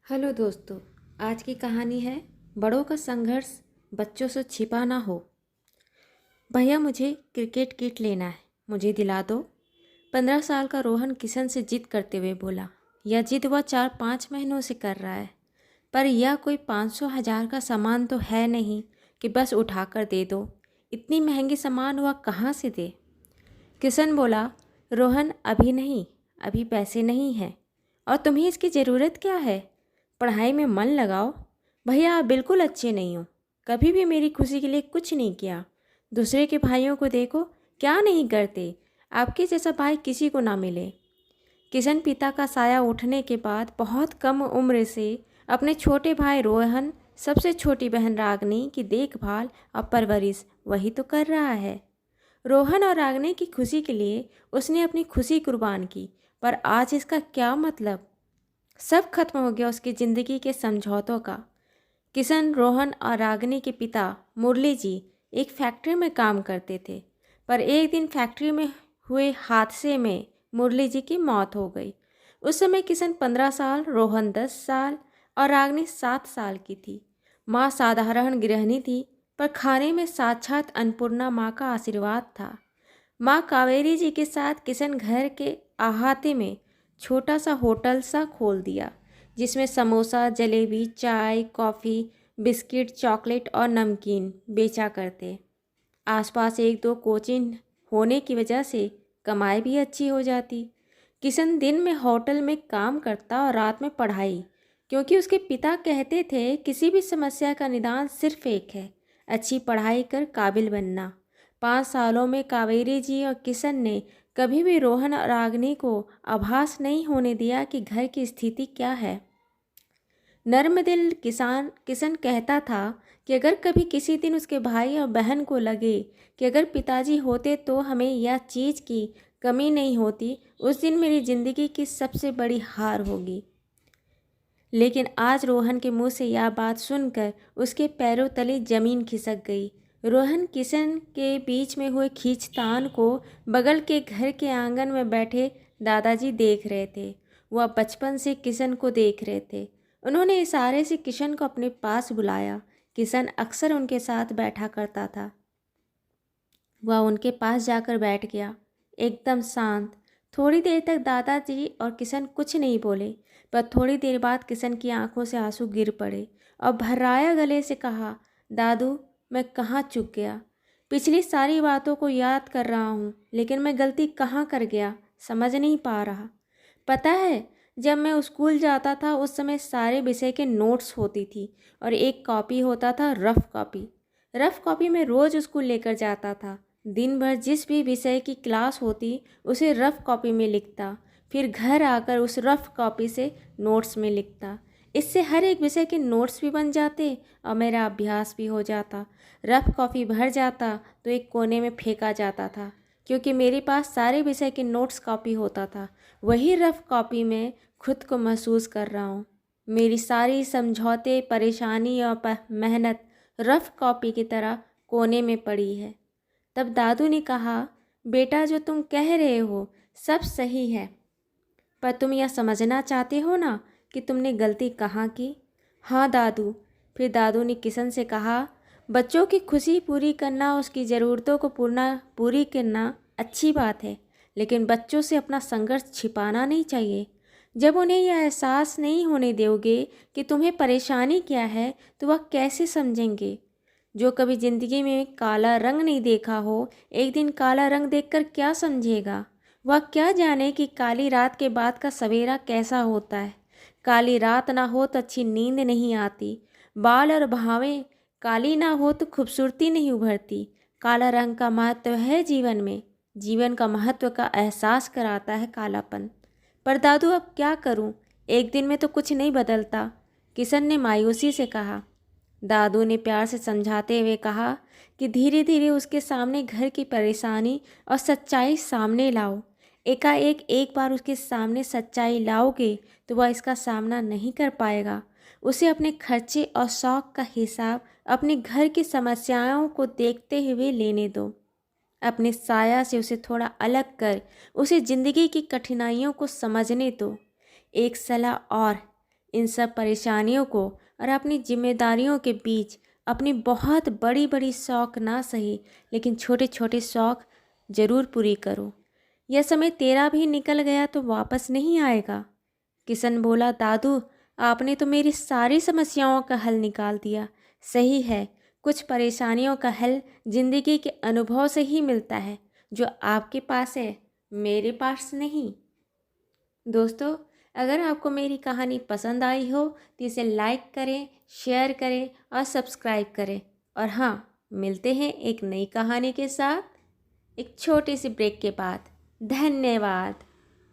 Hello दोस्तों। आज की कहानी है बड़ों का संघर्ष बच्चों से छिपा ना हो। भैया मुझे क्रिकेट किट लेना है, मुझे दिला दो। 15 साल का रोहन किशन से जिद करते हुए बोला। यह जिद वह 4-5 महीनों से कर रहा है, पर यह कोई 500 1000 का सामान तो है नहीं कि बस उठाकर दे दो। इतनी महंगी सामान वह कहाँ से दे। किशन बोला, रोहन अभी नहीं, अभी पैसे नहीं हैं और तुम्हें इसकी ज़रूरत क्या है। पढ़ाई में मन लगाओ। भैया आप बिल्कुल अच्छे नहीं हो, कभी भी मेरी खुशी के लिए कुछ नहीं किया। दूसरे के भाइयों को देखो, क्या नहीं करते। आपके जैसा भाई किसी को ना मिले। किशन पिता का साया उठने के बाद बहुत कम उम्र से अपने छोटे भाई रोहन, सबसे छोटी बहन रागनी की देखभाल और परवरिश वही तो कर रहा है। रोहन और रागनी की खुशी के लिए उसने अपनी खुशी कुर्बान की, पर आज इसका क्या मतलब। सब खत्म हो गया उसकी ज़िंदगी के समझौतों का। किशन, रोहन और रागनी के पिता मुरली जी एक फैक्ट्री में काम करते थे, पर एक दिन फैक्ट्री में हुए हादसे में मुरली जी की मौत हो गई। उस समय किशन 15 साल, रोहन 10 साल और रागनी 7 साल की थी। माँ साधारण गृहिणी थी, पर खाने में साक्षात अन्नपूर्णा माँ का आशीर्वाद था। माँ कावेरी जी के साथ किशन घर के अहाते में छोटा सा होटल सा खोल दिया, जिसमें समोसा, जलेबी, चाय, कॉफ़ी, बिस्किट, चॉकलेट और नमकीन बेचा करते। आसपास एक दो कोचिंग होने की वजह से कमाई भी अच्छी हो जाती। किशन दिन में होटल में काम करता और रात में पढ़ाई, क्योंकि उसके पिता कहते थे किसी भी समस्या का निदान सिर्फ एक है, अच्छी पढ़ाई कर काबिल बनना। 5 सालों में कावेरी जी और किशन ने कभी भी रोहन और रागनी को आभास नहीं होने दिया कि घर की स्थिति क्या है। नर्मदिल किशन कहता था कि अगर कभी किसी दिन उसके भाई और बहन को लगे कि अगर पिताजी होते तो हमें यह चीज़ की कमी नहीं होती, उस दिन मेरी ज़िंदगी की सबसे बड़ी हार होगी। लेकिन आज रोहन के मुंह से यह बात सुनकर उसके पैरों तले ज़मीन खिसक गई। रोहन किशन के बीच में हुए खींचतान को बगल के घर के आंगन में बैठे दादाजी देख रहे थे। वह बचपन से किशन को देख रहे थे। उन्होंने इशारे से किशन को अपने पास बुलाया। किशन अक्सर उनके साथ बैठा करता था। वह उनके पास जाकर बैठ गया, एकदम शांत। थोड़ी देर तक दादाजी और किशन कुछ नहीं बोले, पर थोड़ी देर बाद किशन की आंखों से आंसू गिर पड़े और भर्राया गले से कहा, दादू मैं कहाँ चूक गया। पिछली सारी बातों को याद कर रहा हूँ, लेकिन मैं गलती कहाँ कर गया समझ नहीं पा रहा। पता है, जब मैं स्कूल जाता था उस समय सारे विषय के नोट्स होती थी और एक कॉपी होता था रफ़ कॉपी। रफ़ कॉपी में रोज़ स्कूल लेकर जाता था। दिन भर जिस भी विषय की क्लास होती उसे रफ़ कॉपी में लिखता, फिर घर आकर उस रफ़ कॉपी से नोट्स में लिखता। इससे हर एक विषय के नोट्स भी बन जाते और मेरा अभ्यास भी हो जाता। रफ़ कॉपी भर जाता तो एक कोने में फेंका जाता था, क्योंकि मेरे पास सारे विषय के नोट्स कॉपी होता था। वही रफ़ कॉपी में खुद को महसूस कर रहा हूँ। मेरी सारी समझौते, परेशानी और मेहनत रफ़ कॉपी की तरह कोने में पड़ी है। तब दादू ने कहा, बेटा जो तुम कह रहे हो सब सही है, पर तुम यह समझना चाहते हो ना कि तुमने गलती कहाँ की। हाँ दादू। फिर दादू ने किशन से कहा, बच्चों की खुशी पूरी करना, उसकी ज़रूरतों को पूरी करना अच्छी बात है, लेकिन बच्चों से अपना संघर्ष छिपाना नहीं चाहिए। जब उन्हें यह एहसास नहीं होने दोगे कि तुम्हें परेशानी क्या है, तो वह कैसे समझेंगे। जो कभी ज़िंदगी में काला रंग नहीं देखा हो, एक दिन काला रंग देखकर क्या समझेगा। वह क्या जाने कि काली रात के बाद का सवेरा कैसा होता है। काली रात ना हो तो अच्छी नींद नहीं आती। बाल और भावें काली ना हो तो खूबसूरती नहीं उभरती। काला रंग का महत्व है जीवन में, जीवन का महत्व का एहसास कराता है कालापन। पर दादू अब क्या करूं, एक दिन में तो कुछ नहीं बदलता, किशन ने मायूसी से कहा। दादू ने प्यार से समझाते हुए कहा कि धीरे धीरे उसके सामने घर की परेशानी और सच्चाई सामने लाओ। एकाएक एक बार उसके सामने सच्चाई लाओगे तो वह इसका सामना नहीं कर पाएगा। उसे अपने खर्चे और शौक का हिसाब अपने घर की समस्याओं को देखते हुए लेने दो। अपने साया से उसे थोड़ा अलग कर उसे ज़िंदगी की कठिनाइयों को समझने दो। एक सलाह और, इन सब परेशानियों को और अपनी जिम्मेदारियों के बीच अपनी बहुत बड़ी बड़ी शौक़ ना सही लेकिन छोटे छोटे शौक़ ज़रूर पूरी करो। यह समय तेरा भी निकल गया तो वापस नहीं आएगा। किशन बोला, दादू आपने तो मेरी सारी समस्याओं का हल निकाल दिया। सही है, कुछ परेशानियों का हल जिंदगी के अनुभव से ही मिलता है, जो आपके पास है मेरे पास नहीं। दोस्तों, अगर आपको मेरी कहानी पसंद आई हो तो इसे लाइक करें, शेयर करें और सब्सक्राइब करें। और हाँ, मिलते हैं एक नई कहानी के साथ एक छोटे से ब्रेक के बाद। धन्यवाद।